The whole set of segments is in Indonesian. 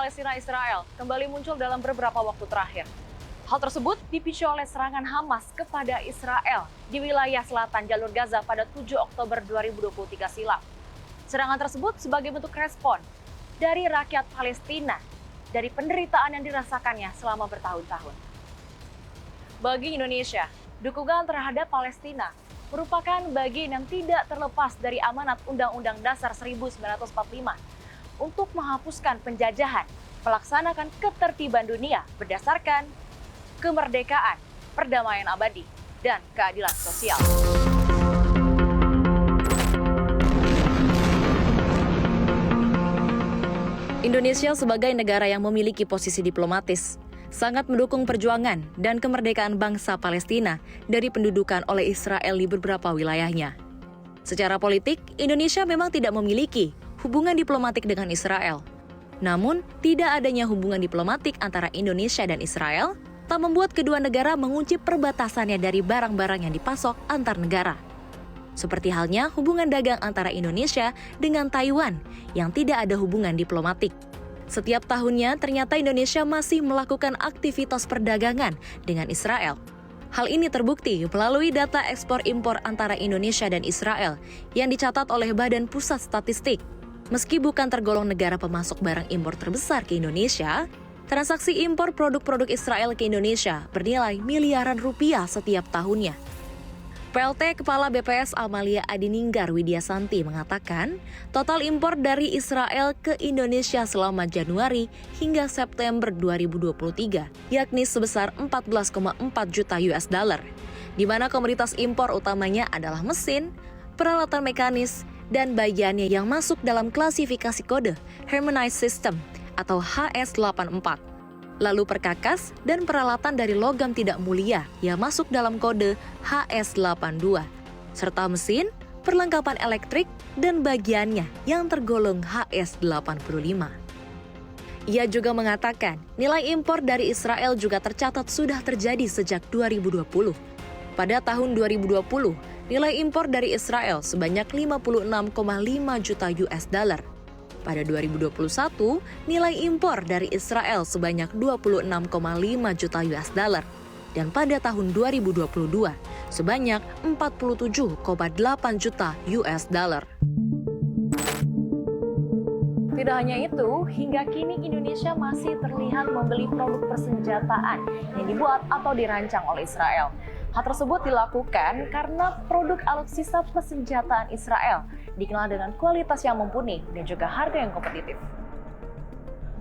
Palestina-Israel kembali muncul dalam beberapa waktu terakhir. Hal tersebut dipicu oleh serangan Hamas kepada Israel di wilayah selatan jalur Gaza pada 7 Oktober 2023 silam. Serangan tersebut sebagai bentuk respon dari rakyat Palestina dari penderitaan yang dirasakannya selama bertahun-tahun. Bagi Indonesia, dukungan terhadap Palestina merupakan bagian yang tidak terlepas dari amanat Undang-Undang Dasar 1945 untuk menghapuskan penjajahan, melaksanakan ketertiban dunia berdasarkan kemerdekaan, perdamaian abadi, dan keadilan sosial. Indonesia sebagai negara yang memiliki posisi diplomatis sangat mendukung perjuangan dan kemerdekaan bangsa Palestina dari pendudukan oleh Israel di beberapa wilayahnya. Secara politik, Indonesia memang tidak memiliki hubungan diplomatik dengan Israel. Namun, tidak adanya hubungan diplomatik antara Indonesia dan Israel tak membuat kedua negara mengunci perbatasannya dari barang-barang yang dipasok antar negara. Seperti halnya hubungan dagang antara Indonesia dengan Taiwan yang tidak ada hubungan diplomatik. Setiap tahunnya ternyata Indonesia masih melakukan aktivitas perdagangan dengan Israel. Hal ini terbukti melalui data ekspor-impor antara Indonesia dan Israel yang dicatat oleh Badan Pusat Statistik. Meski bukan tergolong negara pemasok barang impor terbesar ke Indonesia, transaksi impor produk-produk Israel ke Indonesia bernilai miliaran rupiah setiap tahunnya. PLT Kepala BPS Amalia Adininggar Widyasanti mengatakan, total impor dari Israel ke Indonesia selama Januari hingga September 2023, yakni sebesar 14,4 juta US dollar, di mana komoditas impor utamanya adalah mesin, peralatan mekanis, dan bagiannya yang masuk dalam klasifikasi kode Harmonized System atau HS84. Lalu perkakas dan peralatan dari logam tidak mulia yang masuk dalam kode HS82, serta mesin, perlengkapan elektrik, dan bagiannya yang tergolong HS85. Ia juga mengatakan, nilai impor dari Israel juga tercatat sudah terjadi sejak 2020. Pada tahun 2020, nilai impor dari Israel sebanyak 56,5 juta US dollar. Pada 2021, nilai impor dari Israel sebanyak 26,5 juta US dollar. Dan pada tahun 2022, sebanyak 47,8 juta US dollar. Tidak hanya itu, hingga kini Indonesia masih terlihat membeli produk persenjataan yang dibuat atau dirancang oleh Israel. Hal tersebut dilakukan karena produk alutsista persenjataan Israel dikenal dengan kualitas yang mumpuni dan juga harga yang kompetitif.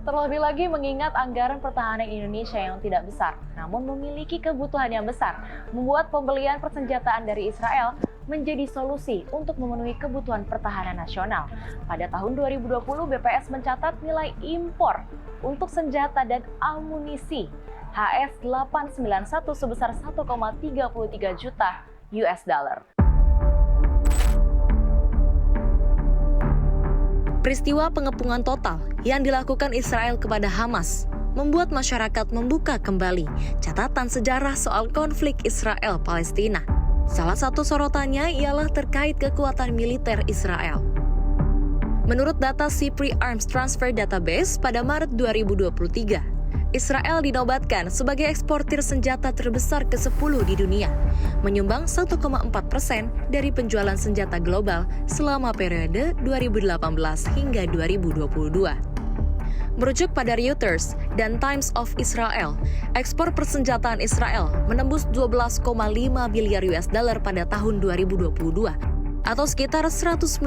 Terlebih lagi mengingat anggaran pertahanan Indonesia yang tidak besar, namun memiliki kebutuhan yang besar, membuat pembelian persenjataan dari Israel menjadi solusi untuk memenuhi kebutuhan pertahanan nasional. Pada tahun 2020, BPS mencatat nilai impor untuk senjata dan amunisi HS891 sebesar 1,33 juta US dollar. Peristiwa pengepungan total yang dilakukan Israel kepada Hamas membuat masyarakat membuka kembali catatan sejarah soal konflik Israel-Palestina. Salah satu sorotannya ialah terkait kekuatan militer Israel. Menurut data SIPRI Arms Transfer Database pada Maret 2023, Israel dinobatkan sebagai eksportir senjata terbesar ke-10 di dunia, menyumbang 1,4% dari penjualan senjata global selama periode 2018 hingga 2022. Merujuk pada Reuters dan Times of Israel, ekspor persenjataan Israel menembus 12,5 miliar US dollar pada tahun 2022, atau sekitar 196,3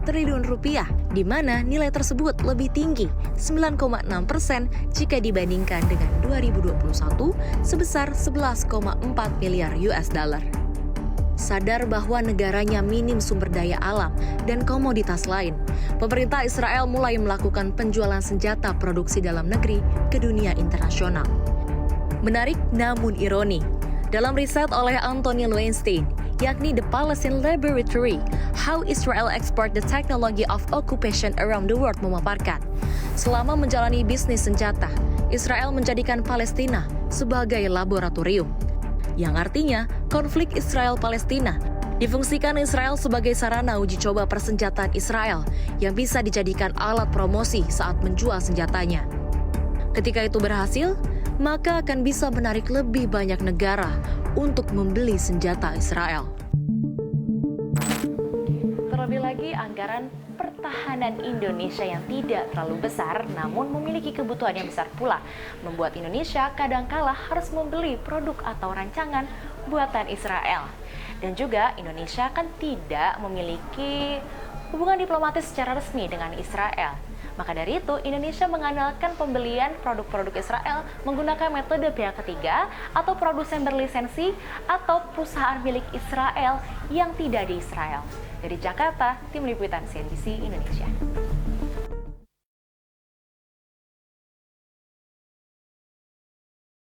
triliun rupiah, di mana nilai tersebut lebih tinggi 9,6% jika dibandingkan dengan 2021 sebesar 11,4 miliar US dollar. Sadar bahwa negaranya minim sumber daya alam dan komoditas lain, pemerintah Israel mulai melakukan penjualan senjata produksi dalam negeri ke dunia internasional. Menarik namun ironi, dalam riset oleh Anthony Weinstein, yakni The Palestine Laboratory, How Israel Export the Technology of Occupation Around the World memaparkan, selama menjalani bisnis senjata, Israel menjadikan Palestina sebagai laboratorium. Yang artinya, konflik Israel-Palestina Difungsikan Israel sebagai sarana uji coba persenjataan Israel yang bisa dijadikan alat promosi saat menjual senjatanya. Ketika itu berhasil, maka akan bisa menarik lebih banyak negara untuk membeli senjata Israel. Terlebih lagi, anggaran pertahanan Indonesia yang tidak terlalu besar namun memiliki kebutuhan yang besar pula membuat Indonesia kadangkala harus membeli produk atau rancangan buatan Israel. Dan juga Indonesia kan tidak memiliki hubungan diplomatis secara resmi dengan Israel. Maka dari itu, Indonesia mengandalkan pembelian produk-produk Israel menggunakan metode pihak ketiga atau produsen berlisensi atau perusahaan milik Israel yang tidak di Israel. Dari Jakarta, Tim Liputan CNBC Indonesia.